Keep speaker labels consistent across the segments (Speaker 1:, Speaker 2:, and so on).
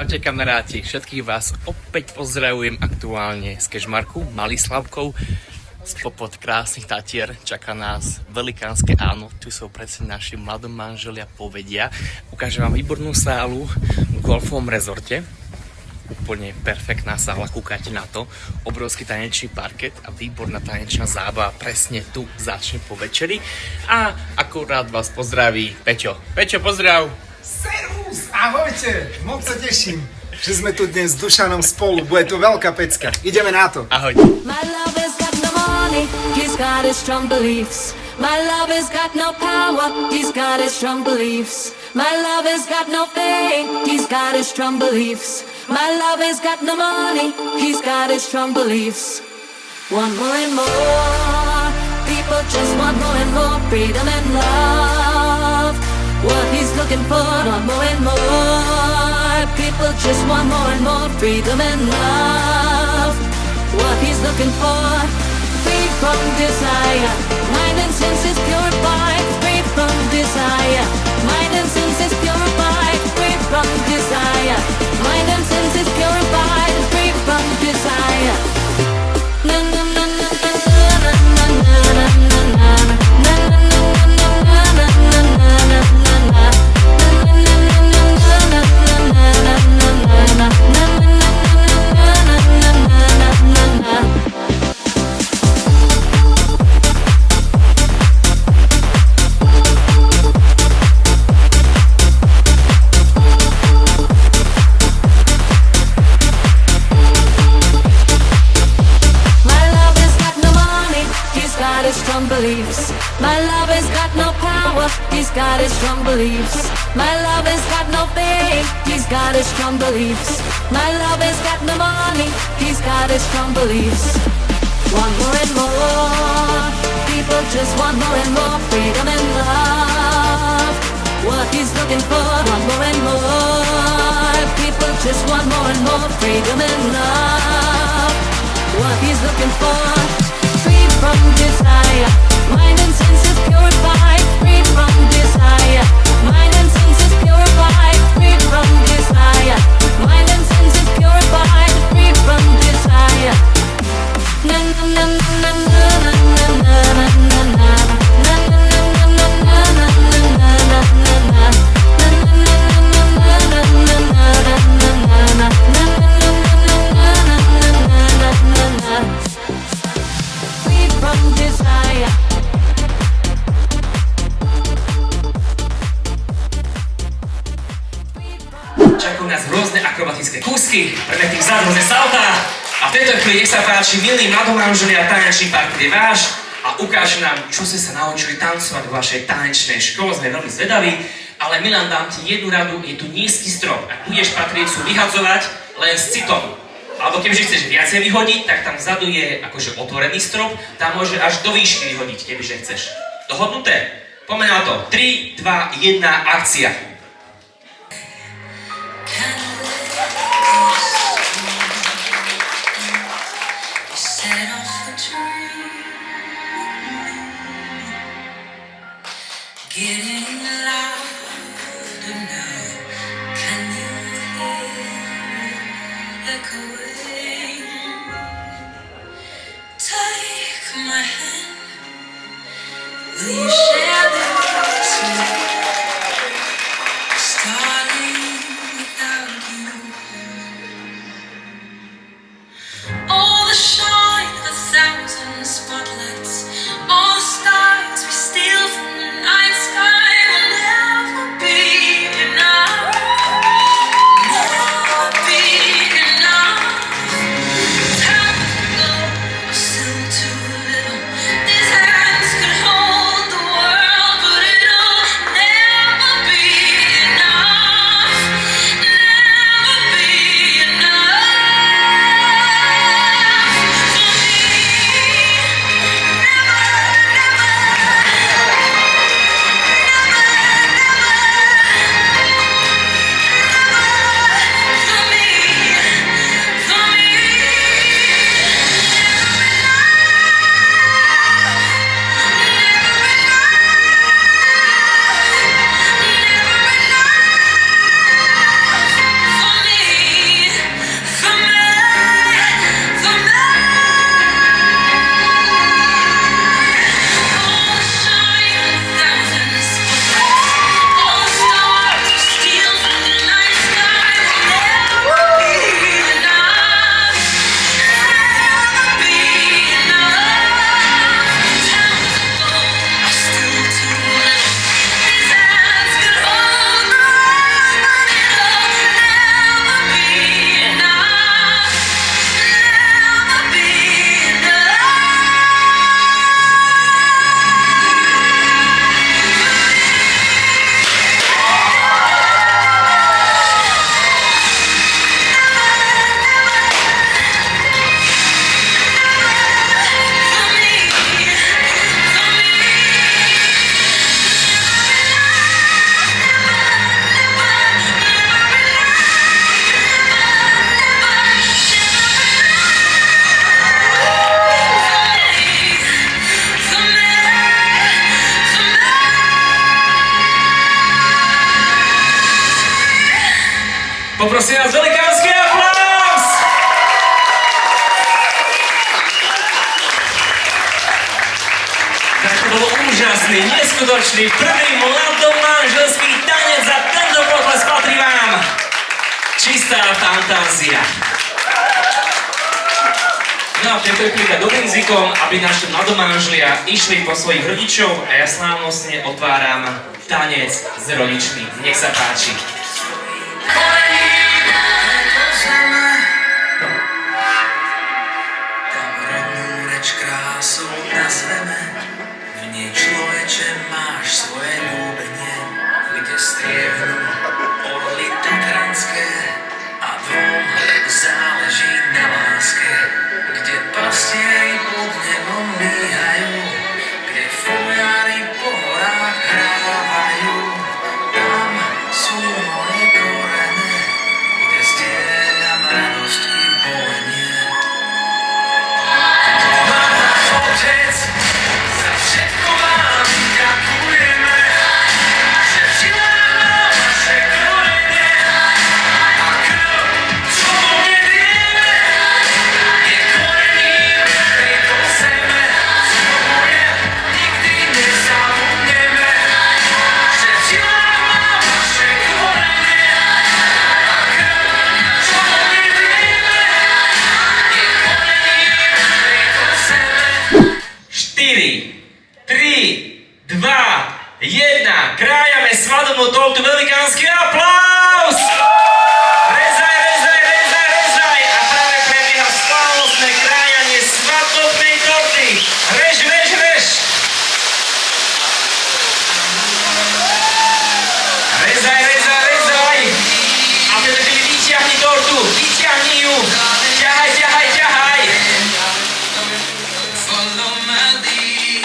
Speaker 1: Ahojte kamaráti, všetkých vás opäť pozdravujem aktuálne z Kežmarku, Malislavkou. Spopod krásnych Tatier čaká nás velikánske áno, tu sú presne naši mladomanželia povedia. Ukážem vám výbornú sálu v golfovom rezorte. Úplne perfektná sála, kúkajte na to. Obrovský tanečný parket a výborná tanečná zábava presne tu začne po večeri. A akurát vás pozdraví Peťo. Peťo, pozdrav!
Speaker 2: Servus, ahojte, moc sa teším, že sme tu dnes s Dušanom spolu, bude to veľká pecka, ideme na to.
Speaker 1: Ahoj.
Speaker 3: My love has got no money, he's got his strong beliefs. My love has got no power, he's got his strong beliefs. My love has got no fame, he's got his strong beliefs. My love has got no money, he's got his strong beliefs. Want more and more, people just want more and more freedom and love. What he's looking for, want more and more. People just want more and more freedom and love. What he's looking for, free from desire. Mind and senses purified, free from desire. Mind and senses purified, free from desire. Mind and senses purified, free from desire. Na na na na na na na na na na. My love has got no power, he's got his strong beliefs. My love has got no fame, he's got his strong beliefs. My love has got no money, he's got his strong beliefs. Want more and more, people just want more and more freedom and love. What he's looking for, want more and more, people just want more and more freedom and love. What he's looking for, free from desire. Mind and senses purified, free from desire. Mind and senses purified, free from desire. Mind and senses purified, free from desire. Na na na na na na na na na na. Na na na na na na na na na na. Free from desire.
Speaker 4: Čakajú nás rôzne akrobatické kúsky, predmetných zad, rôzne saltá. A v tejto chvíli nech sa páči, milí mladomanželia, tanečný parket je váš a ukáže nám, čo ste sa naučili tancovať vo vašej tanečnej škole. Sme veľmi zvedaví, ale Milan, dám ti jednu radu, je tu nízky strop. Ak budeš Patricu vyhadzovať, len s citom. Alebo kebyže chceš viacej vyhodiť, tak tam vzadu je akože otvorený strop, tam môže až do výšky vyhodiť, kebyže chceš. Dohodnuté? Poďme na to. 3, 2, 1, akcia.
Speaker 3: Set off a dream, getting louder now. Can you hear it echoing? Take my hand, will you share this with me? Starting without you. All the shine of 1,000 spotlights, all the stars we steal from the night sky will never be enough. Never be enough. Time to go, still too little. These hands could hold the world.
Speaker 4: Poprosím vás velikánsky aplauz! Tak to bol úžasný, neskutočný prvý mladomanželský tanec a tento potlesk patrí vám. Čistá fantázia. No a v tejto chvíli dobrým zvykom, aby naši mladomanželia išli po svojich rodičov a ja slávnostne otváram tanec s rodičmi. Nech sa páči.
Speaker 5: Tam rodnú reč krásou nazveme, v nej človeče máš svoje ľúbenie, kde striehnu orly tatranské a dvom záleží na láske, kde pastieri pod nebom líhajú, kde fujári po horách hrávajú. Tam sú moje korene, kde zdieľam radosť i bolenie. Mama, otec, za všetko vám ďakujeme, že vžilám naše korene a krv, čo vo mne vieme, je korením tejto zeme. Sľubujem, nikdy nezabudneme, že vžilám naše korene a krv, čo vo mne vieme, je korením tejto zeme.
Speaker 4: 4, 3, 2, 1. Krájame svadobnú tortu, velikánsky aplauz! Rezaj, rezaj, rezaj, rezaj! A práve prebieha slávnostné krájanie svadobnej torty. Rež, rež, rež! Rezaj, rezaj, rezaj! A v tejto chvíli vyťahni tortu, vyťahni ju! Ťahaj, ťahaj, ťahaj!
Speaker 5: Follow my lead.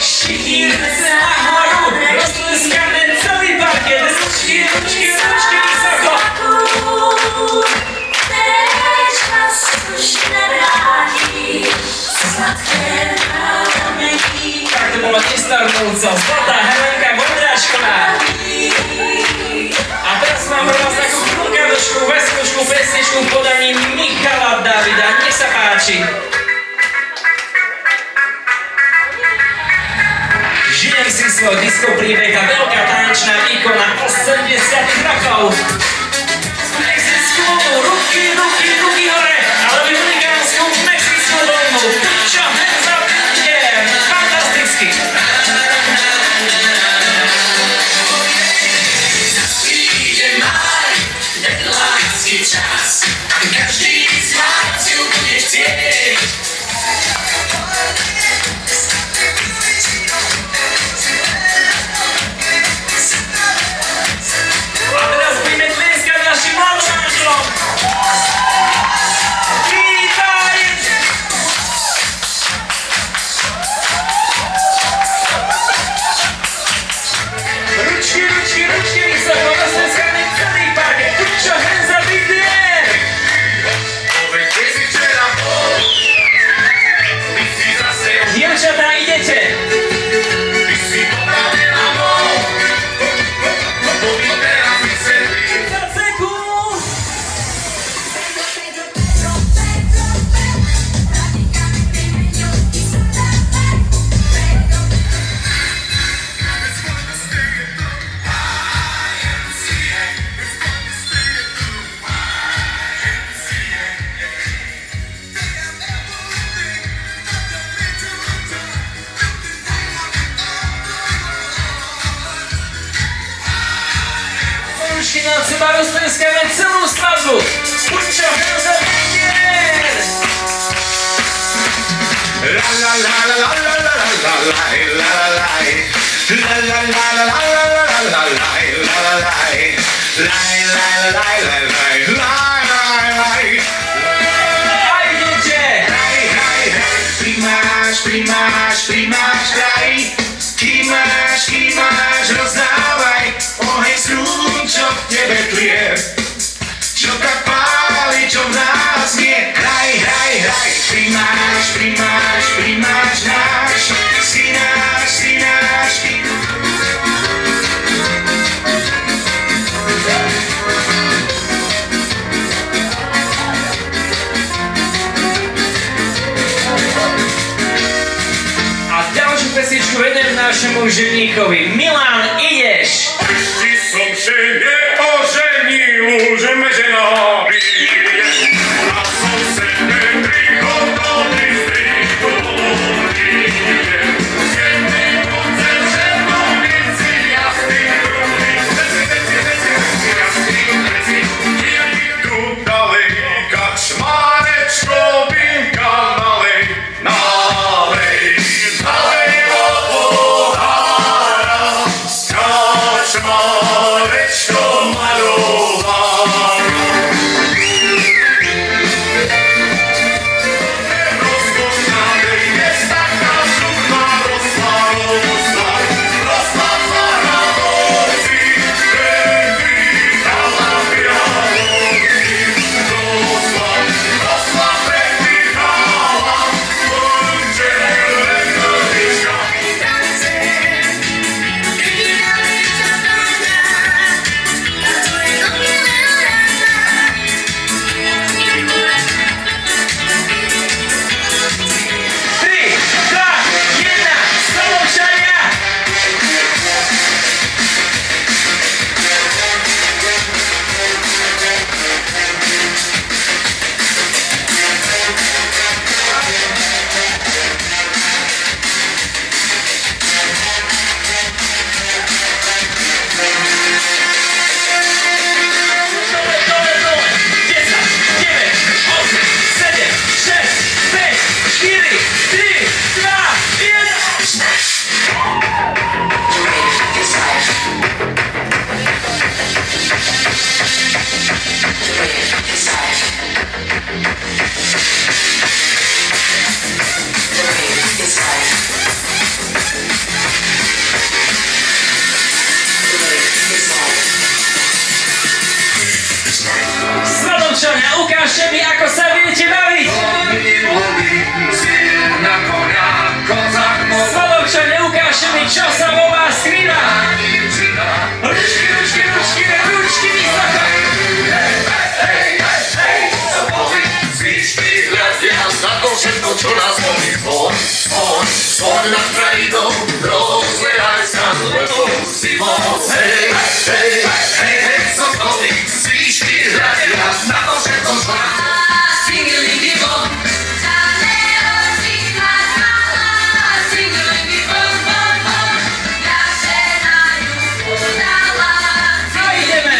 Speaker 4: Štír se nahoru, roztleskáme celý parket, ručky, ručky, ručky, vysoko. Tak to bola nestarnúca, zlatá Helenka Vondráčková. A teraz mám pre vás takú chvíľkadočku, veskučku, pesničku v podaní Michala Davida. Nech sa páči. Žijem si svoj disco príbeh a veľká tanečná ikona 80 rokov. Mexickú vlnu, ruky, ruky, ruky hore, ale velikánsku mexickú vlnu. Čo hands up, yeah, fantasticky.
Speaker 5: Príde maj, ten lásky čas, každý z vás ju bude chcieť.
Speaker 4: A teraz budeme tlieskať našim mladomanželom. Vítaj! Ručky, ručky, ručky, vysoko, roztleskaný celý parket. Put your hands up in the air!
Speaker 5: Povedte si včera bol, ty si zase
Speaker 4: Dievčatá, idete!
Speaker 5: ty si popravená bol, poviem teraz mi sedí.
Speaker 4: 30 sekúnd! Ručky nad seba roztleskáme celú svadbu. Put your hands up in the air!
Speaker 5: La la la la la la la la la la la la Primáš, kraj, kým máš, rozdávaj, oheň slúčo v tebe tlie, čo tak páli, čo v nás nie, hraj, primáš náš, si náš.
Speaker 4: Pesničku vedem našemu ženíkovi. Milan, ideš!
Speaker 5: Ešte som sa neoženil, už me žena bije. A som sa neprihotovný stričku bije. S jedným koncem černovici, jasným druhým, veci. Tu dalejka čmárečko, vinka nalej.
Speaker 4: Ukážte mi, ako sa viete baviť! Sladovčania, ukážte mi, čo sa vo vás skrýva! Ručky vysoko!
Speaker 5: Zvyšky hľadia na to všetko, čo nás bolí. Zvon nad krajinou, rozliehaj sa letou zimou. Hej, sokoly, zvyšky hľadia na to všetko, čo nás bolí.
Speaker 4: Ideme!